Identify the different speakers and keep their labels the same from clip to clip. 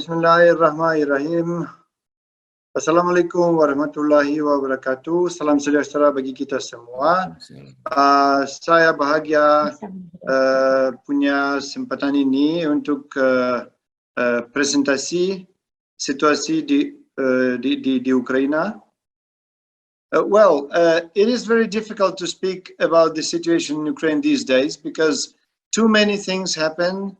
Speaker 1: Bismillahirrahmanirrahim. Assalamualaikum warahmatullahi wabarakatuh. Salam sejahtera bagi kita semua. Saya bahagia punya kesempatan ini untuk presentasi situasi di Ukraina. It is very difficult to speak about the situation in Ukraine these days because too many things happen,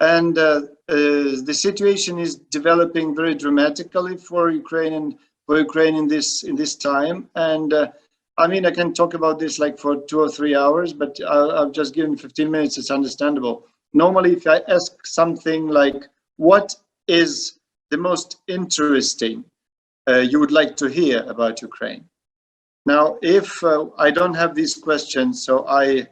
Speaker 1: and the situation is developing very dramatically for Ukraine in this time. And I mean, I can talk about this like for 2 or 3 hours, but I've just given 15 minutes. It's understandable. Normally, if I ask something like, what is the most interesting you would like to hear about Ukraine? Now, if I don't have these questions, so I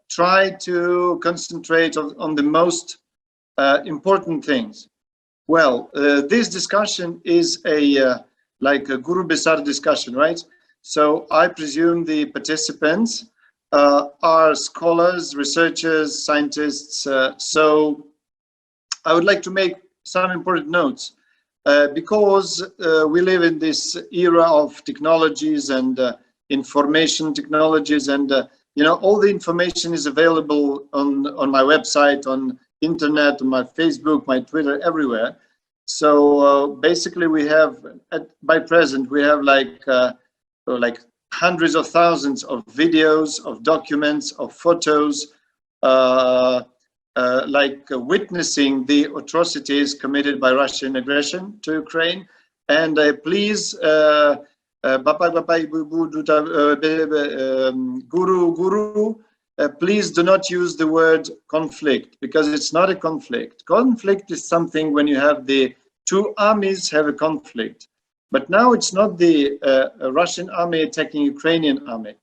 Speaker 1: try to concentrate on the most important things. Well, this discussion is like a Guru Besar discussion, right? So I presume the participants are scholars, researchers, scientists. So I would like to make some important notes because we live in this era of technologies and information technologies, and you know, all the information is available on my website, on internet, on my Facebook, my Twitter, everywhere. So basically, we have by present we have like hundreds of thousands of videos, of documents, of photos, witnessing the atrocities committed by Russian aggression to Ukraine. And please, Guru, please do not use the word conflict, because it's not a conflict. Conflict is something when you have the two armies have a conflict. But now it's not the Russian army attacking Ukrainian army.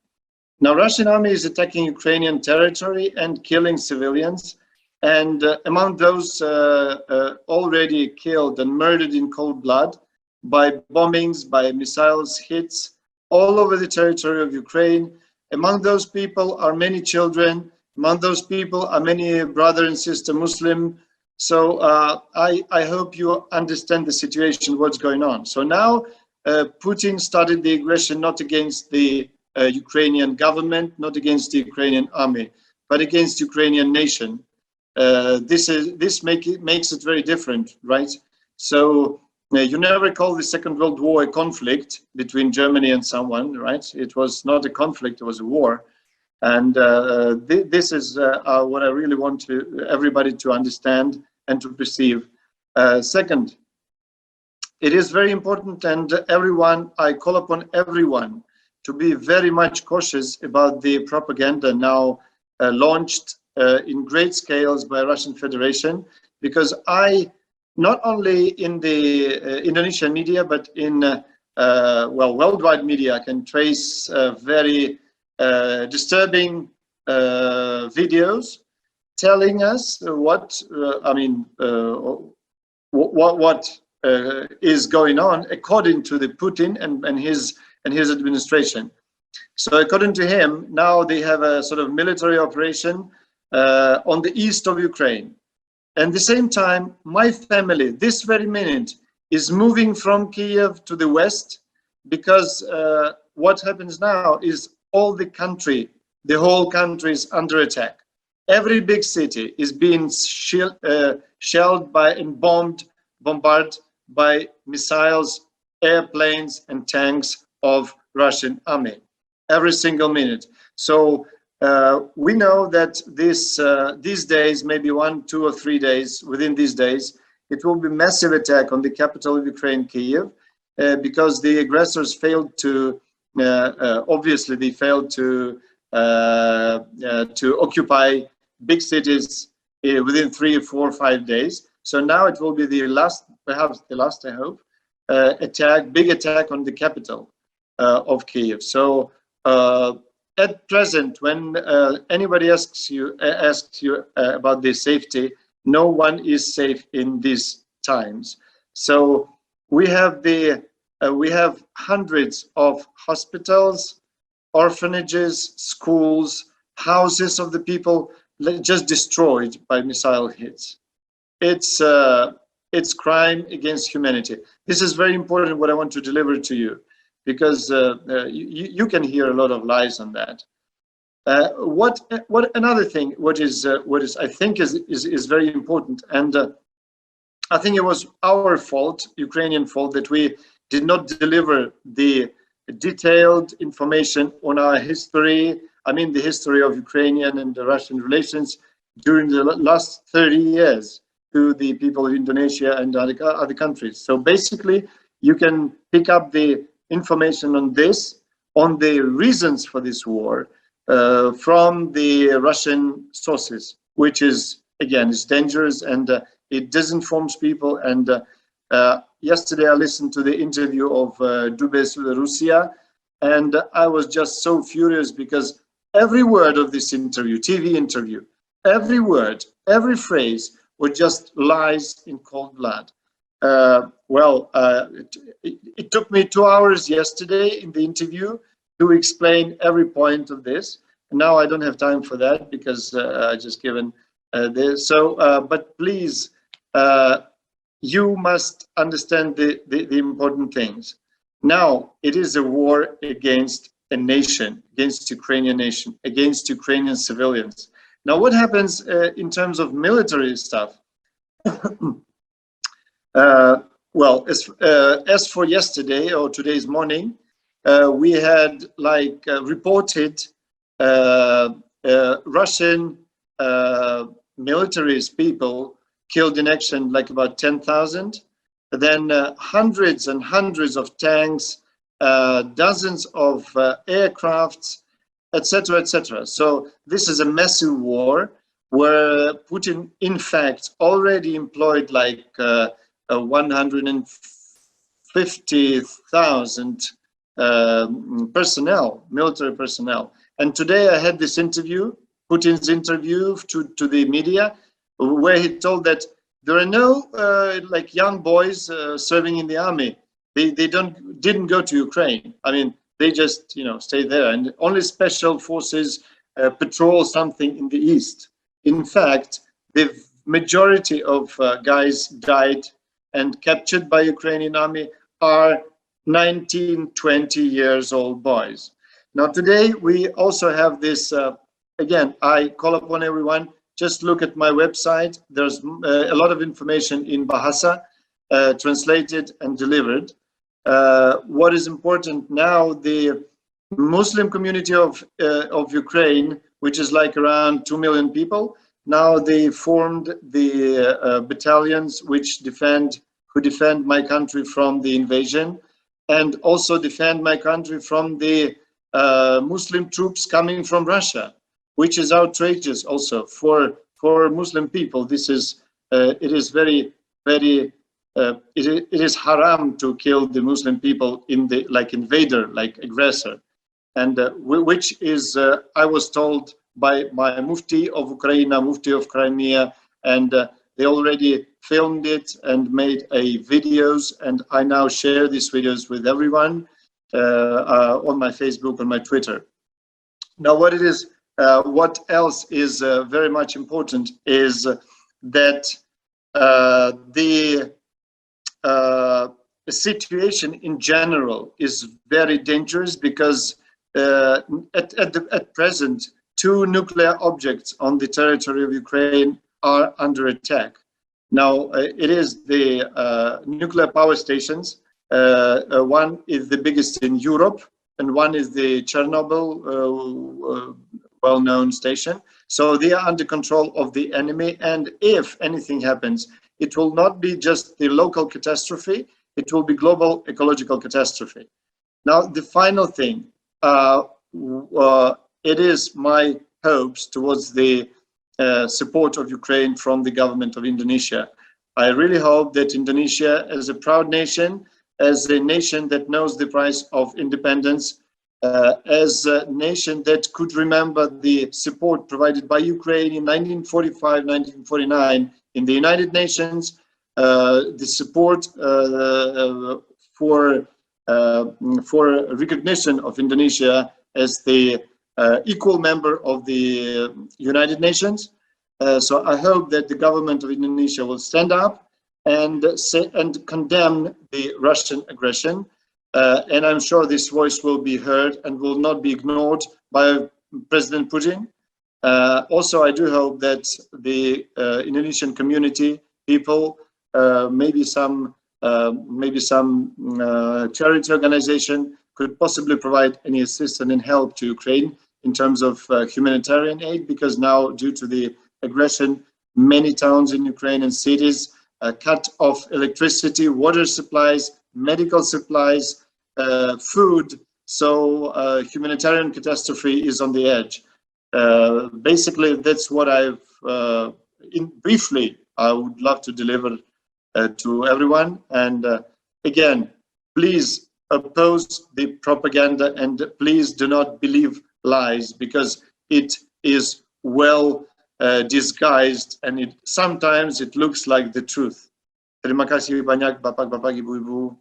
Speaker 1: Now Russian army is attacking Ukrainian territory and killing civilians. And among those already killed and murdered in cold blood by bombings, by missiles hits all over the territory of Ukraine. Among those people are many children. Among those people are many brother and sister Muslim. So I hope you understand the situation, what's going on. So now Putin started the aggression not against the Ukrainian government, not against the Ukrainian army, but against the Ukrainian nation. This makes it very different, right? So you never call the Second World War a conflict between Germany and someone, right? It was not a conflict, it was a war. And this is what I really want everybody to understand and to perceive. Second, it is very important, and I call upon everyone to be very much cautious about the propaganda now launched in great scales by Russian Federation, because not only in the Indonesian media, but in worldwide media, I can trace very disturbing videos telling us what is going on according to the Putin and his administration. So according to him, now they have a sort of military operation on the east of Ukraine. And at the same time, my family, this very minute, is moving from Kiev to the west, because what happens now is the whole country is under attack. Every big city is being shelled by and bombarded by missiles, airplanes, and tanks of Russian army every single minute. So we know that these days, maybe 1, 2, or 3 days, within these days, it will be massive attack on the capital of Ukraine, Kiev, because the aggressors failed to, obviously they failed to occupy big cities within 3 or 4 or 5 days. So now it will be the last, perhaps the last, I hope, big attack on the capital of Kiev. So at present, when anybody asks you about the safety, no one is safe in these times. So we have hundreds of hospitals, orphanages, schools, houses of the people just destroyed by missile hits. It's it's crime against humanity. This is very important what I want to deliver to you, because you can hear a lot of lies on that. What another thing, what is I think is very important, and I think it was our fault, Ukrainian fault, that we did not deliver the detailed information on our history. I mean, the history of Ukrainian and the Russian relations during the last 30 years to the people of Indonesia and other countries. So basically, you can pick up the information on this, on the reasons for this war, from the Russian sources, which is, again, is dangerous, and it disinforms people. And yesterday I listened to the interview of Dubes Russia, and I was just so furious, because every word of this interview, TV interview, every word, every phrase were just lies in cold blood. It took me 2 hours yesterday in the interview to explain every point of this. Now I don't have time for that, because I just given this. So, but please, you must understand the important things. Now, it is a war against a nation, against Ukrainian nation, against Ukrainian civilians. Now, what happens in terms of military stuff? As for yesterday or today's morning, we had reported Russian militaries, people killed in action, like about 10,000. Then hundreds and hundreds of tanks, dozens of aircrafts, etc., etc. So this is a massive war where Putin, in fact, already employed 150,000 personnel, military personnel. And today I had this interview, Putin's interview to the media, where he told that there are no young boys serving in the army. They didn't go to Ukraine. I mean, they just stay there, and only special forces patrol something in the east. In fact, the majority of guys died and captured by Ukrainian army are 19, 20 years old boys. Now today we also have this, again, I call upon everyone, just look at my website. There's a lot of information in Bahasa, translated and delivered. What is important now, the Muslim community of Ukraine, which is around 2 million people, now they formed the battalions who defend my country from the invasion, and also defend my country from the Muslim troops coming from Russia, which is outrageous also for Muslim people. This is it is very, very it is haram to kill the Muslim people in the invader, aggressor, and which is I was told by my Mufti of Ukraine, Mufti of Crimea, and they already filmed it and made videos, and I now share these videos with everyone on my Facebook, on my Twitter. Now, what else is very much important is that the situation in general is very dangerous, because at present 2 nuclear objects on the territory of Ukraine are under attack. Now, it is the nuclear power stations. One is the biggest in Europe, and one is the Chernobyl well-known station. So they are under control of the enemy, and if anything happens, it will not be just the local catastrophe, it will be global ecological catastrophe. Now, the final thing, it is my hopes towards the support of Ukraine from the government of Indonesia. I really hope that Indonesia, as a proud nation, as a nation that knows the price of independence, as a nation that could remember the support provided by Ukraine in 1945, 1949 in the United Nations, the support for recognition of Indonesia as the equal member of the United Nations. So I hope that the government of Indonesia will stand up and condemn the Russian aggression. And I'm sure this voice will be heard and will not be ignored by President Putin. Also, I do hope that the Indonesian community, people, maybe some charity organization could possibly provide any assistance and help to Ukraine in terms of humanitarian aid, because now, due to the aggression, many towns in Ukraine and cities cut off electricity, water supplies, medical supplies, food. So humanitarian catastrophe is on the edge. Basically, that's what briefly, I would love to deliver to everyone. And again, please oppose the propaganda and please do not believe lies, because it is well disguised and sometimes it looks like the truth. Terima kasih banyak Bapak-bapak, Ibu-ibu.